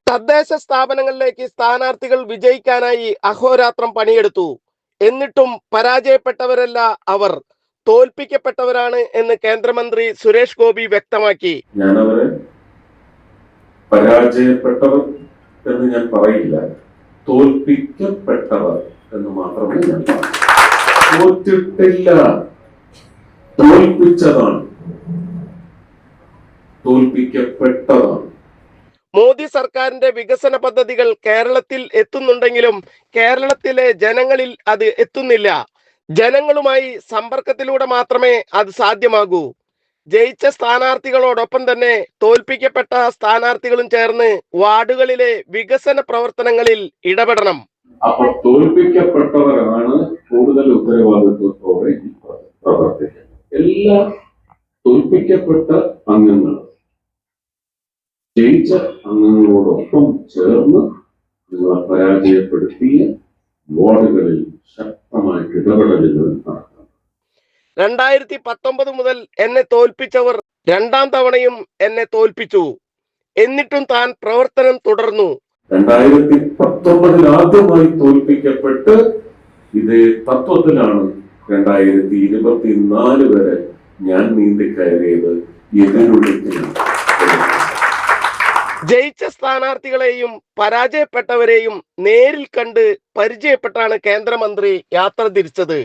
തദ്ദേശ സ്ഥാപനങ്ങളിലേക്ക് സ്ഥാനാർത്ഥികൾ വിജയിക്കാനായി അഹോരാത്രം പണിയെടുത്തു. എന്നിട്ടും പരാജയപ്പെട്ടവരല്ല അവർ, തോൽപ്പിക്കപ്പെട്ടവരാണ് എന്ന് കേന്ദ്രമന്ത്രി സുരേഷ് ഗോപി വ്യക്തമാക്കി. ഞാൻ അവരെ പരാജയപ്പെട്ടവർ എന്ന് ഞാൻ പറയില്ല, തോൽപ്പിക്കപ്പെട്ടവർ എന്ന് മാത്രമേ ഞാൻ പറയൂ. തോറ്റിട്ടില്ല, തോൽപ്പിച്ചതാണ്, തോൽപ്പിക്കപ്പെട്ടതാണ്. മോദി സർക്കാരിന്റെ വികസന പദ്ധതികൾ കേരളത്തിൽ എത്തുന്നുണ്ടെങ്കിലും കേരളത്തിലെ ജനങ്ങളിൽ അത് എത്തുന്നില്ല. ജനങ്ങളുമായി സമ്പർക്കത്തിലൂടെ മാത്രമേ അത് സാധ്യമാകൂ. ജയിച്ച സ്ഥാനാർത്ഥികളോടൊപ്പം തന്നെ തോൽപ്പിക്കപ്പെട്ട സ്ഥാനാർത്ഥികളും ചേർന്ന് വാർഡുകളിലെ വികസന പ്രവർത്തനങ്ങളിൽ ഇടപെടണം. അപ്പോൾ തോൽപ്പിക്കപ്പെട്ടവരാണ് കൂടുതൽ ഉത്തരവാദിത്വത്തോടെ പ്രവർത്തിക്കുന്നത്. എല്ലാ തോൽപ്പിക്കപ്പെട്ട അംഗങ്ങളും ജയിച്ച അംഗങ്ങളോടൊപ്പം ചേർന്ന് നിങ്ങളെ പരാജയപ്പെടുത്തിയ വാർഡുകളിൽ ശക്തമായിട്ട് ഇടപെടലുകൾ നടത്തണം. 2019 മുതൽ എന്നെ തോൽപ്പിച്ചവർ രണ്ടാം തവണയും എന്നെ തോൽപ്പിച്ചു. എന്നിട്ടും താൻ പ്രവർത്തനം തുടർന്നു. 2019 ആദ്യമായി തോൽപ്പിക്കപ്പെട്ട് ഇതേ തത്വത്തിലാണ് 2024 വരെ ഞാൻ നീന്തിക്കയറിയത്. എതിരൊഴുക്കിനാണ്. ജയിച്ച സ്ഥാനാർത്ഥികളെയും പരാജയപ്പെട്ടവരെയും നേരിൽ കണ്ട് പരിചയപ്പെട്ടാണ് കേന്ദ്രമന്ത്രി യാത്ര തിരിച്ചത്.